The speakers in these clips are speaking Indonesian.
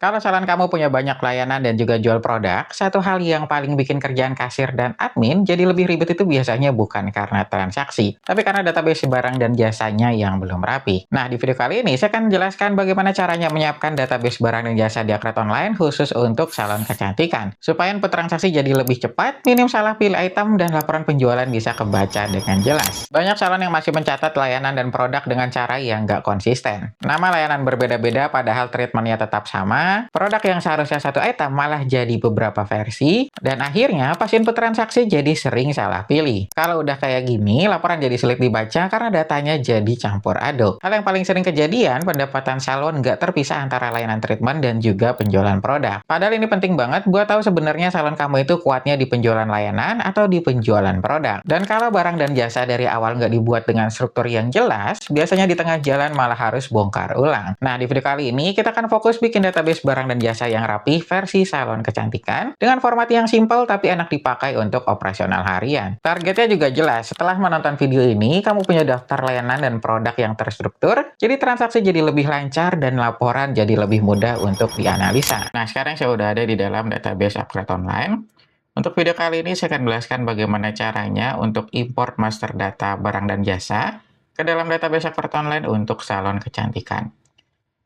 Kalau salon kamu punya banyak layanan dan juga jual produk, satu hal yang paling bikin kerjaan kasir dan admin jadi lebih ribet itu biasanya bukan karena transaksi, tapi karena database barang dan jasanya yang belum rapi. Nah, di video kali ini saya akan jelaskan bagaimana caranya menyiapkan database barang dan jasa di Akret Online khusus untuk salon kecantikan, supaya input transaksi jadi lebih cepat, minim salah pilih item, dan laporan penjualan bisa kebaca dengan jelas. Banyak salon yang masih mencatat layanan dan produk dengan cara yang nggak konsisten. Nama layanan berbeda-beda padahal treatmentnya tetap sama, produk yang seharusnya satu item malah jadi beberapa versi, dan akhirnya pas input transaksi jadi sering salah pilih. Kalau udah kayak gini, laporan jadi sulit dibaca karena datanya jadi campur aduk. Hal yang paling sering kejadian, pendapatan salon nggak terpisah antara layanan treatment dan juga penjualan produk. Padahal ini penting banget buat tahu sebenarnya salon kamu itu kuatnya di penjualan layanan atau di penjualan produk. Dan kalau barang dan jasa dari awal nggak dibuat dengan struktur yang jelas, biasanya di tengah jalan malah harus bongkar ulang. Nah, di video kali ini kita akan fokus bikin database barang dan jasa yang rapi versi salon kecantikan dengan format yang simpel tapi enak dipakai untuk operasional harian. Targetnya juga jelas. Setelah menonton video ini, kamu punya daftar layanan dan produk yang terstruktur, jadi transaksi jadi lebih lancar dan laporan jadi lebih mudah untuk dianalisa. Nah, sekarang saya udah ada di dalam database Akret Online. Untuk video kali ini saya akan jelaskan bagaimana caranya untuk import master data barang dan jasa ke dalam database Akret Online untuk salon kecantikan.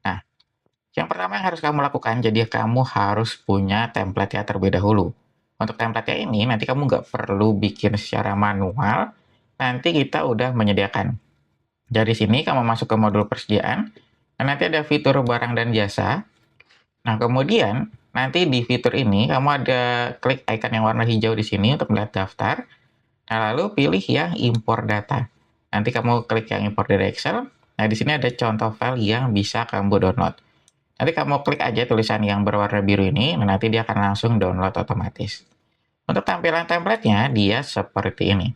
Nah, yang pertama yang harus kamu lakukan, jadi kamu harus punya template ya terlebih dahulu. Untuk template ini, nanti kamu nggak perlu bikin secara manual, nanti kita udah menyediakan. Dari sini kamu masuk ke modul persediaan, dan nanti ada fitur barang dan jasa. Nah, kemudian nanti di fitur ini kamu ada klik icon yang warna hijau di sini untuk melihat daftar. Nah, lalu pilih yang import data. Nanti kamu klik yang import dari Excel. Nah, di sini ada contoh file yang bisa kamu download. Nanti kamu klik aja tulisan yang berwarna biru ini, dan nanti dia akan langsung download otomatis. Untuk tampilan template-nya, dia seperti ini.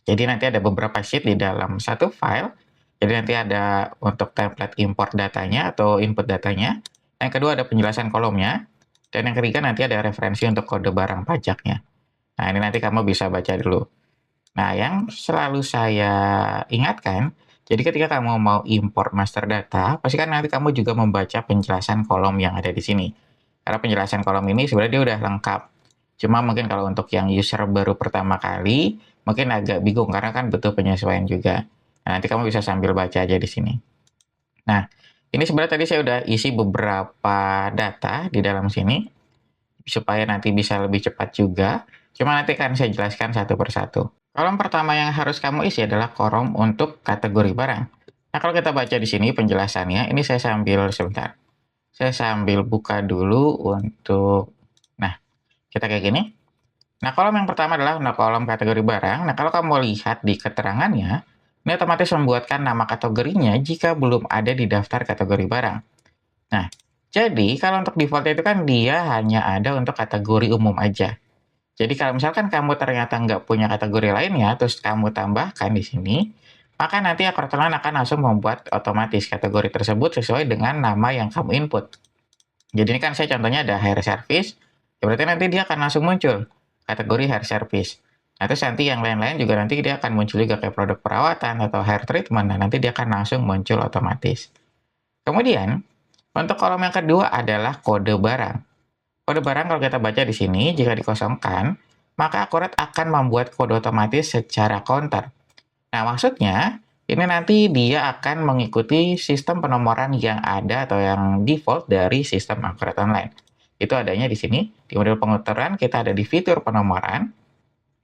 Jadi nanti ada beberapa sheet di dalam satu file. Jadi nanti ada untuk template import datanya atau input datanya. Yang kedua ada penjelasan kolomnya. Dan yang ketiga nanti ada referensi untuk kode barang pajaknya. Nah, ini nanti kamu bisa baca dulu. Nah, yang selalu saya ingatkan, jadi ketika kamu mau import master data, pastikan nanti kamu juga membaca penjelasan kolom yang ada di sini. Karena penjelasan kolom ini sebenarnya dia udah lengkap. Cuma mungkin kalau untuk yang user baru pertama kali, mungkin agak bingung karena kan butuh penyesuaian juga. Nah, nanti kamu bisa sambil baca aja di sini. Nah, ini sebenarnya tadi saya udah isi beberapa data di dalam sini, supaya nanti bisa lebih cepat juga. Cuma nanti akan saya jelaskan satu persatu. Kolom pertama yang harus kamu isi adalah kolom untuk kategori barang. Nah, kalau kita baca di sini penjelasannya, ini saya sambil sebentar. Saya sambil buka dulu untuk, nah, kita kayak gini. Nah, kolom yang pertama adalah kolom kategori barang. Nah, kalau kamu lihat di keterangannya, ini otomatis membuatkan nama kategorinya jika belum ada di daftar kategori barang. Nah, jadi kalau untuk default itu kan dia hanya ada untuk kategori umum aja. Jadi kalau misalkan kamu ternyata nggak punya kategori lainnya, terus kamu tambahkan di sini, maka nanti Akret Online akan langsung membuat otomatis kategori tersebut sesuai dengan nama yang kamu input. Jadi ini kan saya contohnya ada hair service, ya berarti nanti dia akan langsung muncul kategori hair service. Nah, terus nanti yang lain-lain juga nanti dia akan muncul juga kayak produk perawatan atau hair treatment, nah nanti dia akan langsung muncul otomatis. Kemudian, untuk kolom yang kedua adalah kode barang. Kode barang kalau kita baca di sini, jika dikosongkan, maka Akret akan membuat kode otomatis secara counter. Nah, maksudnya, ini nanti dia akan mengikuti sistem penomoran yang ada atau yang default dari sistem Akret Online. Itu adanya di sini, di model pengaturan kita ada di fitur penomoran.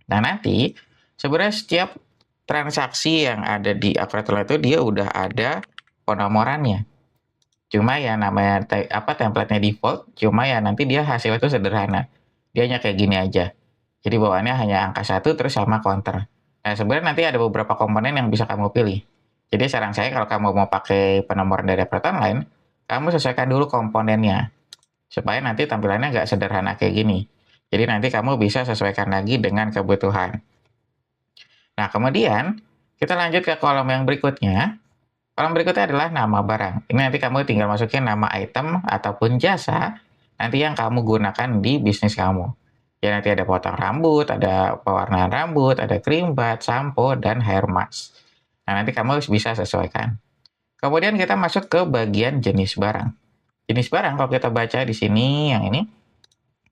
Nah, nanti sebenarnya setiap transaksi yang ada di Akret Online itu dia udah ada penomorannya. Cuma ya namanya template-nya default, cuma ya nanti dia hasilnya itu sederhana. Dia hanya kayak gini aja. Jadi bawaannya hanya angka 1 terus sama counter. Nah, sebenarnya nanti ada beberapa komponen yang bisa kamu pilih. Jadi saran saya kalau kamu mau pakai penomoran dari Akret Online, kamu sesuaikan dulu komponennya. Supaya nanti tampilannya nggak sederhana kayak gini. Jadi nanti kamu bisa sesuaikan lagi dengan kebutuhan. Nah, kemudian kita lanjut ke kolom yang berikutnya. Kolom berikutnya adalah nama barang. Ini nanti kamu tinggal masukin nama item ataupun jasa nanti yang kamu gunakan di bisnis kamu. Ya nanti ada potong rambut, ada pewarnaan rambut, ada cream bath, sampo, dan hair mask. Nah nanti kamu bisa sesuaikan. Kemudian kita masuk ke bagian jenis barang. Jenis barang kalau kita baca di sini yang ini.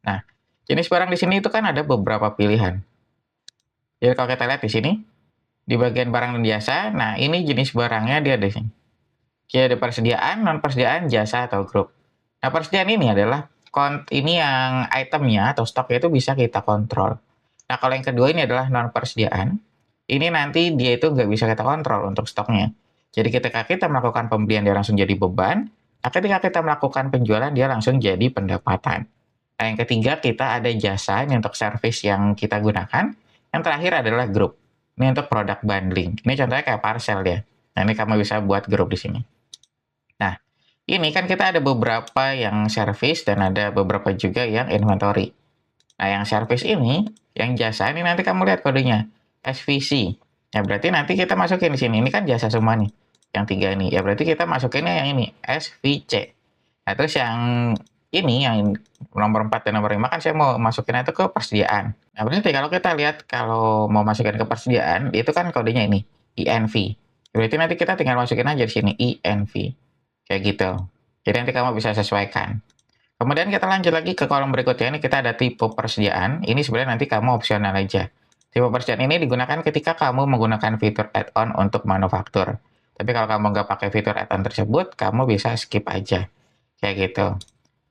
Nah, jenis barang di sini itu kan ada beberapa pilihan. Jadi kalau kita lihat di sini, di bagian barang dan jasa, nah ini jenis barangnya dia di sini. Jadi ada persediaan, non persediaan, jasa atau grup. Nah, persediaan ini adalah ini yang itemnya atau stoknya itu bisa kita kontrol. Nah, kalau yang kedua ini adalah non persediaan. Ini nanti dia itu nggak bisa kita kontrol untuk stoknya. Jadi ketika kita melakukan pembelian dia langsung jadi beban. Nah, ketika kita melakukan penjualan dia langsung jadi pendapatan. Nah, yang ketiga kita ada jasa ini untuk service yang kita gunakan. Yang terakhir adalah grup. Ini untuk product bundling. Ini contohnya kayak parcel ya. Nah, ini kamu bisa buat grup di sini. Nah, ini kan kita ada beberapa yang service dan ada beberapa juga yang inventory. Nah, yang service ini, yang jasa ini nanti kamu lihat kodenya, SVC. Ya, berarti nanti kita masukin di sini. Ini kan jasa semua nih, yang tiga ini. Ya, berarti kita masukinnya yang ini, SVC. Nah, terus yang ini, yang nomor 4 dan nomor 5 kan saya mau masukin itu ke persediaan. Nah, berarti kalau kita lihat, kalau mau masukin ke persediaan, itu kan kodenya ini, INV. Berarti nanti kita tinggal masukin aja di sini, INV. Kayak gitu. Jadi nanti kamu bisa sesuaikan. Kemudian kita lanjut lagi ke kolom berikutnya. Ini kita ada tipe persediaan. Ini sebenarnya nanti kamu opsional aja. Tipe persediaan ini digunakan ketika kamu menggunakan fitur add-on untuk manufaktur. Tapi kalau kamu nggak pakai fitur add-on tersebut, kamu bisa skip aja. Kayak gitu.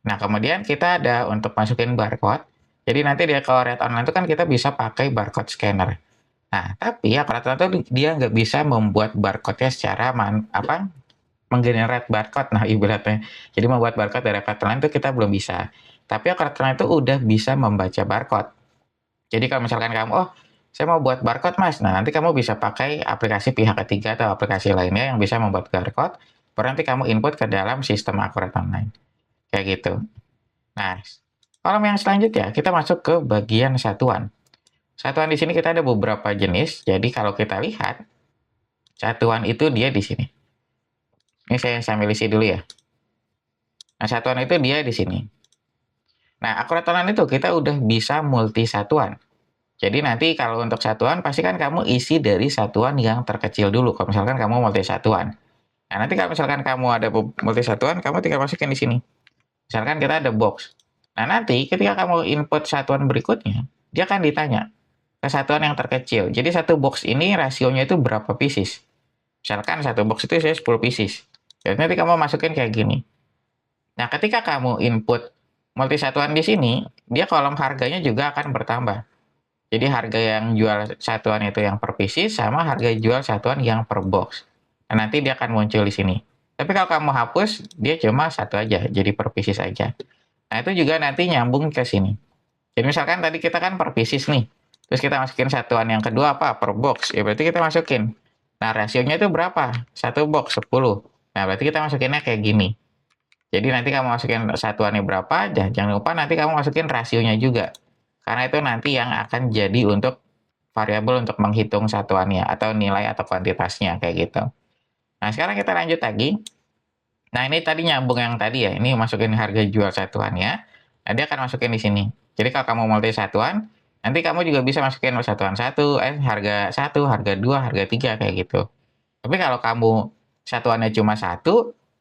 Nah, kemudian kita ada untuk masukin barcode. Jadi nanti di kalau Red Online itu kan kita bisa pakai barcode scanner. Nah, tapi ya rata-rata dia nggak bisa membuat barcode-nya secara menggenerate barcode, nah ibaratnya. Jadi membuat barcode dari kartu lain itu kita belum bisa. Tapi kartu lain itu udah bisa membaca barcode. Jadi kalau misalkan kamu, oh saya mau buat barcode mas, nah nanti kamu bisa pakai aplikasi pihak ketiga atau aplikasi lainnya yang bisa membuat barcode, baru nanti kamu input ke dalam sistem Akurat Online. Kayak gitu. Nah, kolom yang selanjutnya kita masuk ke bagian satuan. Satuan di sini kita ada beberapa jenis, jadi kalau kita lihat, satuan itu dia di sini. Ini saya sambil isi dulu ya. Nah, satuan itu dia di sini. Nah, Akurat Online itu kita udah bisa multi satuan. Jadi nanti kalau untuk satuan, pasti kan kamu isi dari satuan yang terkecil dulu. Kalau misalkan kamu multi satuan. Nah, nanti kalau misalkan kamu ada multi satuan, kamu tinggal masukin di sini. Misalkan kita ada box. Nah, nanti ketika kamu input satuan berikutnya, dia akan ditanya ke satuan yang terkecil. Jadi satu box ini rasionya itu berapa pieces. Misalkan satu box itu saya 10 pieces. Jadi nanti kamu masukin kayak gini. Nah, ketika kamu input multi satuan di sini, dia kolom harganya juga akan bertambah. Jadi harga yang jual satuan itu yang per pieces sama harga jual satuan yang per box. Nah, nanti dia akan muncul di sini. Tapi kalau kamu hapus, dia cuma satu aja, jadi per pieces aja. Nah, itu juga nanti nyambung ke sini. Jadi misalkan tadi kita kan per pieces nih. Terus kita masukin satuan yang kedua apa? Per box. Ya berarti kita masukin. Nah, rasionya itu berapa? Satu box 10. Nah, berarti kita masukinnya kayak gini. Jadi nanti kamu masukin satuannya berapa, jangan lupa nanti kamu masukin rasionya juga. Karena itu nanti yang akan jadi untuk variabel untuk menghitung satuannya, atau nilai atau kuantitasnya, kayak gitu. Nah, sekarang kita lanjut lagi. Nah, ini tadi nyambung yang tadi ya, ini masukin harga jual satuannya. Nah, dia akan masukin di sini. Jadi kalau kamu multi satuan, nanti kamu juga bisa masukin satuan harga 1, harga 2, harga 3, kayak gitu. Tapi kalau kamu satuannya cuma 1,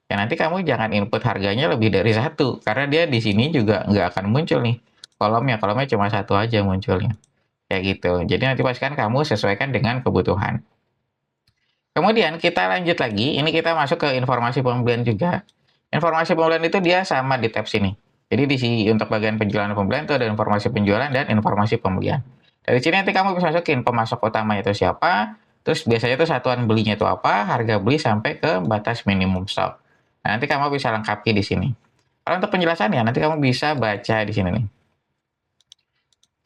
ya nanti kamu jangan input harganya lebih dari 1, karena dia di sini juga nggak akan muncul nih kolomnya cuma 1 aja munculnya. Kayak gitu. Jadi nanti pastikan kamu sesuaikan dengan kebutuhan. Kemudian kita lanjut lagi, ini kita masuk ke informasi pembelian juga. Informasi pembelian itu dia sama di tab sini. Jadi di sini untuk bagian penjualan dan pembelian itu ada informasi penjualan dan informasi pembelian. Dari sini nanti kamu bisa masukin pemasok utama itu siapa, terus biasanya itu satuan belinya itu apa, harga beli sampai ke batas minimum stok. Nah, nanti kamu bisa lengkapi di sini. Kalau untuk penjelasannya, nanti kamu bisa baca di sini nih.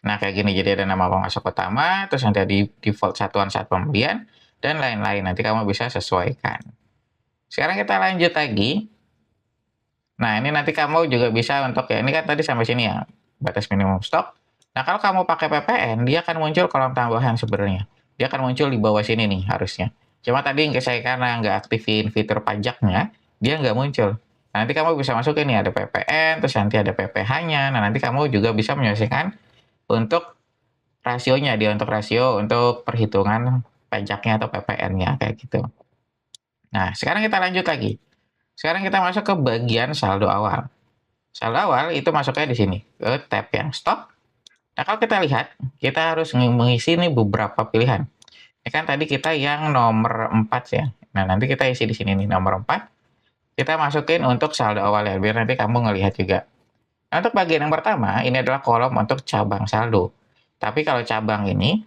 Nah, kayak gini, jadi ada nama pemasok utama, terus nanti ada default satuan saat pembelian, dan lain-lain. Nanti kamu bisa sesuaikan. Sekarang kita lanjut lagi. Nah, ini nanti kamu juga bisa untuk ya, ini kan tadi sampai sini ya, batas minimum stok. Nah, kalau kamu pakai PPN, dia akan muncul kolom tambahan sebenarnya. Dia akan muncul di bawah sini nih harusnya. Cuma tadi saya karena nggak aktifin fitur pajaknya, dia nggak muncul. Nah, nanti kamu bisa masukin nih ada PPN, terus nanti ada PPh-nya. Nah, nanti kamu juga bisa menyesuaikan untuk rasionya, dia untuk rasio untuk perhitungan pajaknya atau PPN-nya kayak gitu. Nah, sekarang kita lanjut lagi. Sekarang kita masuk ke bagian saldo awal. Saldo awal itu masuknya di sini, ke tab yang stok. Nah, kalau kita lihat, kita harus mengisi nih beberapa pilihan. Ini kan tadi kita yang nomor 4 ya. Nah, nanti kita isi di sini nih, nomor 4. Kita masukin untuk saldo awal ya, biar nanti kamu ngelihat juga. Nah, untuk bagian yang pertama, ini adalah kolom untuk cabang saldo. Tapi kalau cabang ini,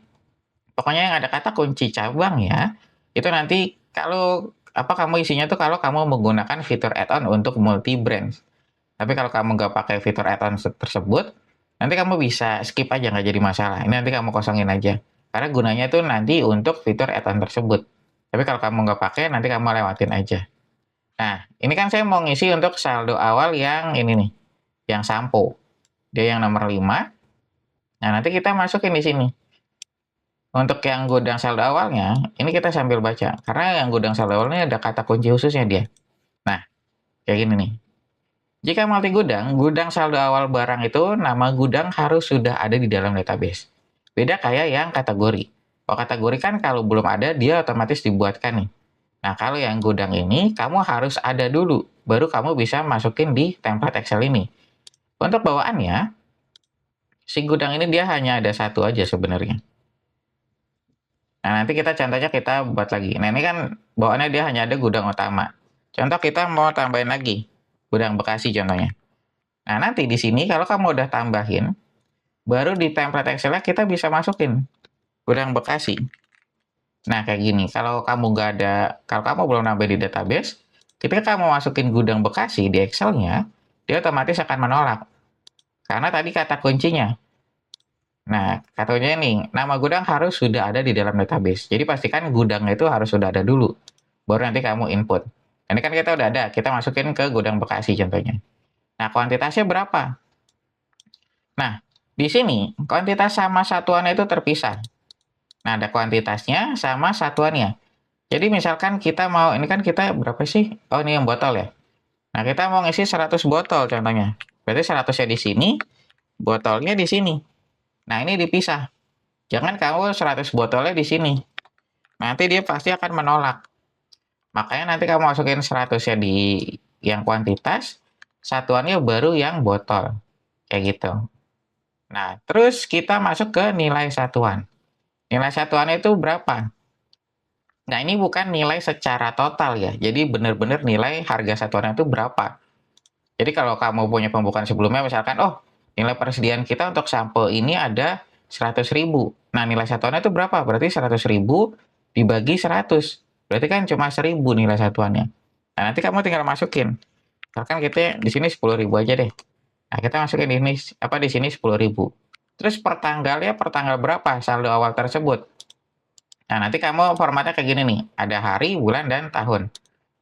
pokoknya yang ada kata kunci cabang ya, itu nanti kalau kamu isinya tuh kalau kamu menggunakan fitur add-on untuk multi brand. Tapi kalau kamu nggak pakai fitur add-on tersebut, nanti kamu bisa skip aja, nggak jadi masalah. Ini nanti kamu kosongin aja. Karena gunanya tuh nanti untuk fitur add-on tersebut. Tapi kalau kamu nggak pakai, nanti kamu lewatin aja. Nah, ini kan saya mau ngisi untuk saldo awal yang ini nih, yang sampo. Dia yang nomor 5. Nah, nanti kita masukin di sini. Untuk yang gudang saldo awalnya, ini kita sambil baca. Karena yang gudang saldo awalnya ada kata kunci khususnya dia. Nah, kayak gini nih. Jika multi gudang, gudang saldo awal barang itu nama gudang harus sudah ada di dalam database. Beda kayak yang kategori. Kalau kategori kan kalau belum ada, dia otomatis dibuatkan nih. Nah, kalau yang gudang ini, kamu harus ada dulu. Baru kamu bisa masukin di template Excel ini. Untuk bawaannya, si gudang ini dia hanya ada satu aja sebenarnya. Nah, nanti kita contohnya kita buat lagi. Nah, ini kan bawaannya dia hanya ada gudang utama. Contoh kita mau tambahin lagi. Gudang Bekasi contohnya. Nah, nanti di sini kalau kamu udah tambahin, baru di template Excel kita bisa masukin gudang Bekasi. Nah, kayak gini. Kalau kamu belum nambah di database, ketika kamu masukin gudang Bekasi di Excel-nya, dia otomatis akan menolak. Karena tadi kata kuncinya. Nah, katanya nih, nama gudang harus sudah ada di dalam database. Jadi pastikan gudangnya itu harus sudah ada dulu. Baru nanti kamu input. Ini kan kita udah ada, kita masukin ke gudang Bekasi contohnya. Nah, kuantitasnya berapa? Nah, di sini kuantitas sama satuannya itu terpisah. Nah, ada kuantitasnya sama satuannya. Jadi misalkan kita mau, ini kan kita berapa sih? Oh, ini yang botol ya. Nah, kita mau ngisi 100 botol contohnya. Berarti 100-nya di sini, botolnya di sini. Nah, ini dipisah. Jangan kamu 100 botolnya di sini. Nanti dia pasti akan menolak. Makanya nanti kamu masukin 100-nya di yang kuantitas, satuannya baru yang botol. Kayak gitu. Nah, terus kita masuk ke nilai satuan. Nilai satuannya itu berapa? Nah, ini bukan nilai secara total ya. Jadi benar-benar nilai harga satuannya itu berapa. Jadi kalau kamu punya pembukaan sebelumnya, misalkan, oh, nilai persediaan kita untuk sampel ini ada 100.000. Nah, nilai satuannya itu berapa? Berarti 100.000 dibagi 100. Berarti kan cuma 1.000 nilai satuannya. Nah, nanti kamu tinggal masukin. Misalkan kita di sini 10.000 aja deh. Nah, kita masukin di sini 10.000. Terus per tanggal berapa saldo awal tersebut? Nah, nanti kamu formatnya kayak gini nih. Ada hari, bulan, dan tahun.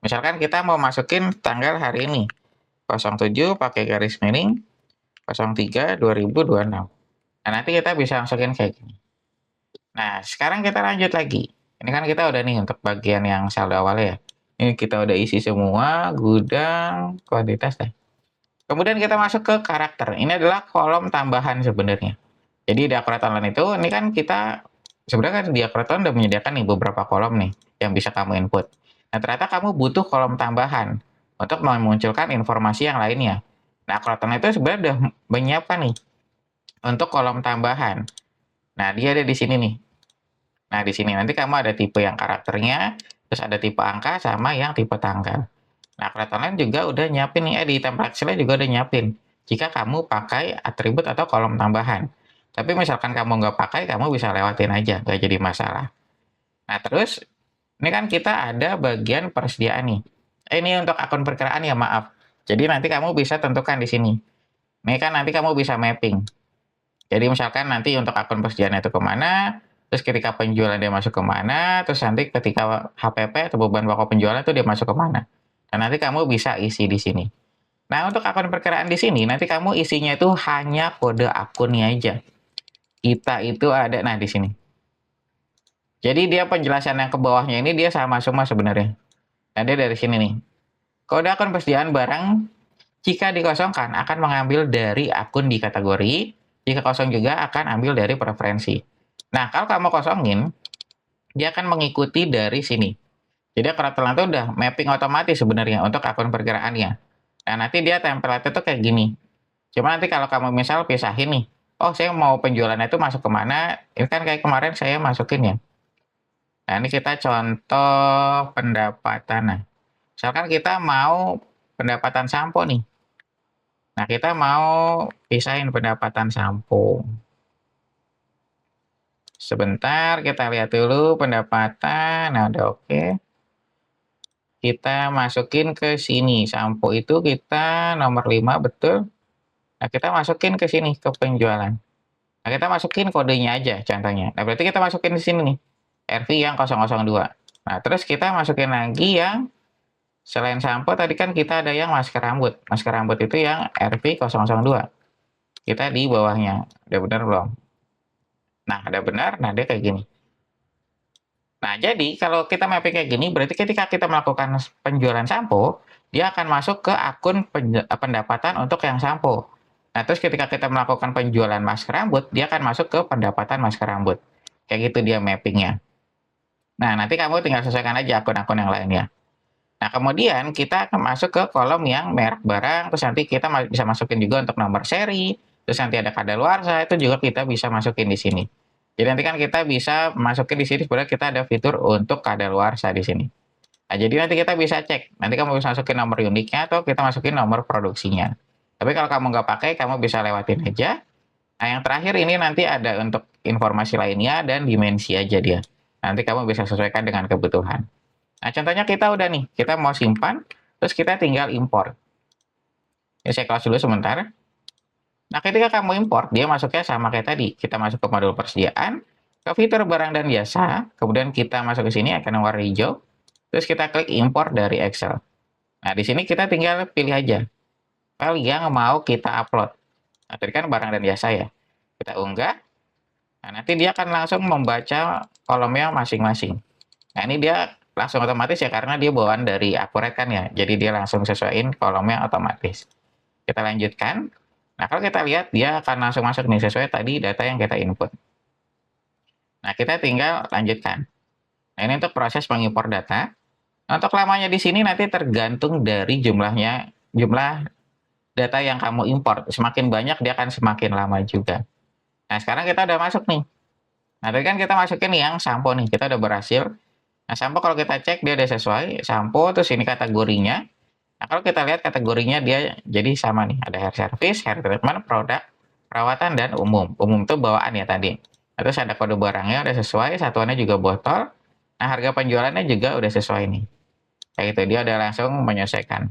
Misalkan kita mau masukin tanggal hari ini. 07 pakai garis miring 03 2026. Nah, nanti kita bisa masukin kayak gini. Nah, sekarang kita lanjut lagi. Ini kan kita udah nih untuk bagian yang saldo awalnya ya. Ini kita udah isi semua, gudang, kuantitas deh. Kemudian kita masuk ke karakter. Ini adalah kolom tambahan sebenarnya. Jadi di Akurat Online itu, ini kan kita sebenarnya kan di Akurat Online udah menyediakan nih beberapa kolom nih yang bisa kamu input. Nah, ternyata kamu butuh kolom tambahan untuk memunculkan informasi yang lainnya. Nah, Akurat Online itu sebenarnya udah menyiapkan nih untuk kolom tambahan. Nah, dia ada di sini nih. Nah, di sini nanti kamu ada tipe yang karakternya, terus ada tipe angka sama yang tipe tanggal. Nah, Akurat Online juga udah nyiapin nih, di template Excel juga udah nyiapin. Jika kamu pakai atribut atau kolom tambahan. Tapi misalkan kamu nggak pakai, kamu bisa lewatin aja, nggak jadi masalah. Nah, terus ini kan kita ada bagian persediaan nih. Ini untuk akun perkiraan ya, maaf. Jadi nanti kamu bisa tentukan di sini. Ini kan nanti kamu bisa mapping. Jadi misalkan nanti untuk akun persediaan itu kemana, terus ketika penjualan dia masuk kemana, terus nanti ketika HPP atau beban pokok penjualan itu dia masuk kemana. Dan nanti kamu bisa isi di sini. Nah, untuk akun perkiraan di sini, nanti kamu isinya itu hanya kode akunnya aja. Kita itu ada, nah di sini. Jadi dia penjelasan yang ke bawahnya ini dia sama semua sebenarnya. Nah, dia dari sini nih. Kode akun persediaan barang, jika dikosongkan akan mengambil dari akun di kategori, jika kosong juga akan ambil dari preferensi. Nah, kalau kamu kosongin, dia akan mengikuti dari sini. Jadi akun telan itu udah mapping otomatis sebenarnya untuk akun pergerakannya. Nah, nanti dia template itu kayak gini. Cuma nanti kalau kamu misal pisahin nih, oh saya mau penjualannya itu masuk kemana, ini kan kayak kemarin saya masukin ya. Nah, ini kita contoh pendapatan. Nah, misalkan kita mau pendapatan sampo nih. Nah, kita mau pisahin pendapatan sampo. Sebentar, kita lihat dulu pendapatan. Nah, udah oke. Kita masukin ke sini. Sampo itu kita nomor 5, betul. Nah, kita masukin ke sini, ke penjualan. Nah, kita masukin kodenya aja, contohnya. Nah, berarti kita masukin di sini nih, RV yang 002. Nah, terus kita masukin lagi yang selain sampo, tadi kan kita ada yang masker rambut. Masker rambut itu yang RV 002. Kita di bawahnya. Udah benar belum? Nah, ada benar. Nah, dia kayak gini. Nah, jadi kalau kita mapping kayak gini, berarti ketika kita melakukan penjualan sampo, dia akan masuk ke akun pendapatan untuk yang sampo. Nah, terus ketika kita melakukan penjualan masker rambut, dia akan masuk ke pendapatan masker rambut. Kayak gitu dia mappingnya. Nah, nanti kamu tinggal sesuaikan aja akun-akun yang lainnya. Nah, kemudian kita akan masuk ke kolom yang merek barang, terus nanti kita bisa masukin juga untuk nomor seri, terus nanti ada kadaluarsa, itu juga kita bisa masukin di sini. Jadi nanti kan kita bisa masukin di sini, sebenarnya kita ada fitur untuk kadaluarsa di sini. Nah, jadi nanti kita bisa cek, nanti kamu bisa masukin nomor uniknya atau kita masukin nomor produksinya. Tapi kalau kamu nggak pakai, kamu bisa lewatin aja. Nah, yang terakhir ini nanti ada untuk informasi lainnya dan dimensi aja dia. Nanti kamu bisa sesuaikan dengan kebutuhan. Nah, contohnya kita udah nih, kita mau simpan, terus kita tinggal import. Ini saya close dulu sebentar. Nah, ketika kamu import, dia masuknya sama kayak tadi. Kita masuk ke modul persediaan, ke fitur barang dan jasa, kemudian kita masuk ke sini, akan warna hijau, terus kita klik import dari Excel. Nah, di sini kita tinggal pilih aja file yang mau kita upload. Nah, tadi kan barang dan jasa ya. Kita unggah. Nah, nanti dia akan langsung membaca kolomnya masing-masing. Nah, ini dia langsung otomatis ya, karena dia bawaan dari Akurat kan ya. Jadi dia langsung sesuaiin kolomnya otomatis. Kita lanjutkan. Nah, kalau kita lihat, dia akan langsung masuk nih, sesuai tadi data yang kita input. Nah, kita tinggal lanjutkan. Nah, ini untuk proses mengimpor data. Nah, untuk lamanya di sini nanti tergantung dari jumlah data yang kamu import. Semakin banyak, dia akan semakin lama juga. Nah, sekarang kita udah masuk nih. Nah, tadi kan kita masukin yang sampo nih. Kita udah berhasil. Nah, sampo kalau kita cek, dia udah sesuai. Sampo, terus ini kategorinya. Nah, kalau kita lihat kategorinya, dia jadi sama nih. Ada hair service, hair treatment, produk, perawatan, dan umum. Umum itu bawaan ya tadi. Nah, terus ada kode barangnya udah sesuai, satuannya juga botol. Nah, harga penjualannya juga udah sesuai nih. Kayak gitu, dia udah langsung menyesuaikan.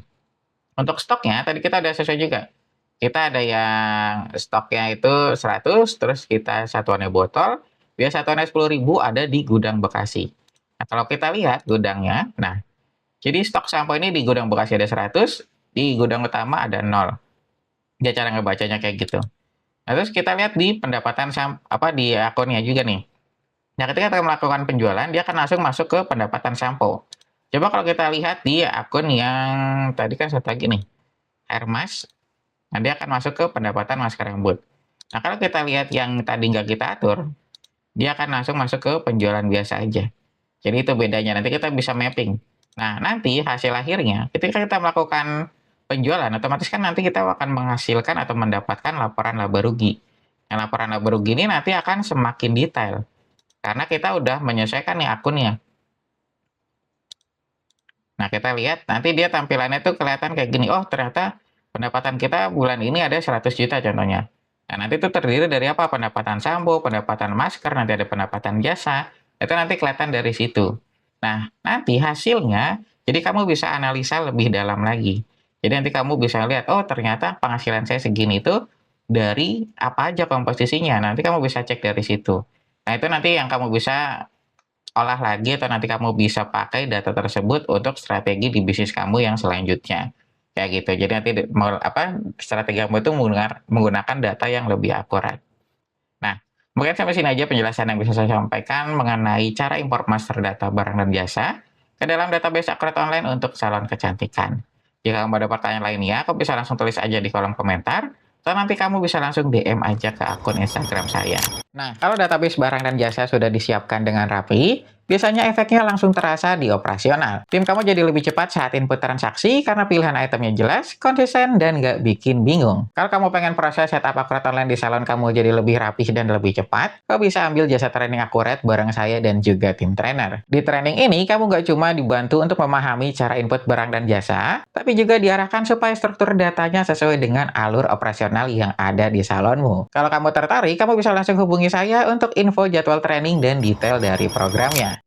Untuk stoknya, tadi kita udah sesuai juga. Kita ada yang stoknya itu 100, terus kita satuannya botol. Biar satuannya 10.000 ada di gudang Bekasi. Nah, kalau kita lihat gudangnya, nah, jadi stok sampo ini di gudang Bekasi ada 100, di gudang utama ada 0. Dia cara ngebacanya kayak gitu. Nah, terus kita lihat di pendapatan di akunnya juga nih. Nah, ketika kita melakukan penjualan, dia akan langsung masuk ke pendapatan sampo. Coba kalau kita lihat di akun yang tadi kan satu lagi nih, Hermas, nah dia akan masuk ke pendapatan masker rambut. Nah, kalau kita lihat yang tadi nggak kita atur, dia akan langsung masuk ke penjualan biasa aja. Jadi itu bedanya, nanti kita bisa mapping. Nah, nanti hasil akhirnya, ketika kita melakukan penjualan, otomatis kan nanti kita akan menghasilkan atau mendapatkan laporan laba rugi. Nah, laporan laba rugi ini nanti akan semakin detail, karena kita udah menyesuaikan nih akunnya. Nah, kita lihat nanti dia tampilannya tuh kelihatan kayak gini. Oh, ternyata pendapatan kita bulan ini ada 100 juta contohnya. Nah, nanti itu terdiri dari apa? Pendapatan sampo, pendapatan masker, nanti ada pendapatan jasa. Itu nanti kelihatan dari situ. Nah, nanti hasilnya, jadi kamu bisa analisa lebih dalam lagi. Jadi nanti kamu bisa lihat, oh ternyata penghasilan saya segini itu dari apa aja komposisinya. Nanti kamu bisa cek dari situ. Nah, itu nanti yang kamu bisa olah lagi atau nanti kamu bisa pakai data tersebut untuk strategi di bisnis kamu yang selanjutnya. Kayak gitu. Jadi nanti strategi kamu itu menggunakan data yang lebih akurat. Nah, mungkin sampai sini aja penjelasan yang bisa saya sampaikan mengenai cara import master data barang dan jasa ke dalam database Akurat Online untuk salon kecantikan. Jika kamu ada pertanyaan lainnya, kamu bisa langsung tulis aja di kolom komentar, atau nanti kamu bisa langsung DM aja ke akun Instagram saya. Nah, kalau database barang dan jasa sudah disiapkan dengan rapi, biasanya efeknya langsung terasa di operasional. Tim kamu jadi lebih cepat saat input transaksi karena pilihan itemnya jelas, konsisten, dan nggak bikin bingung. Kalau kamu pengen proses setup akurat online di salon kamu jadi lebih rapih dan lebih cepat, kamu bisa ambil jasa training akurat bareng saya dan juga tim trainer. Di training ini, kamu nggak cuma dibantu untuk memahami cara input barang dan jasa, tapi juga diarahkan supaya struktur datanya sesuai dengan alur operasional yang ada di salonmu. Kalau kamu tertarik, kamu bisa langsung hubungi saya untuk info jadwal training dan detail dari programnya.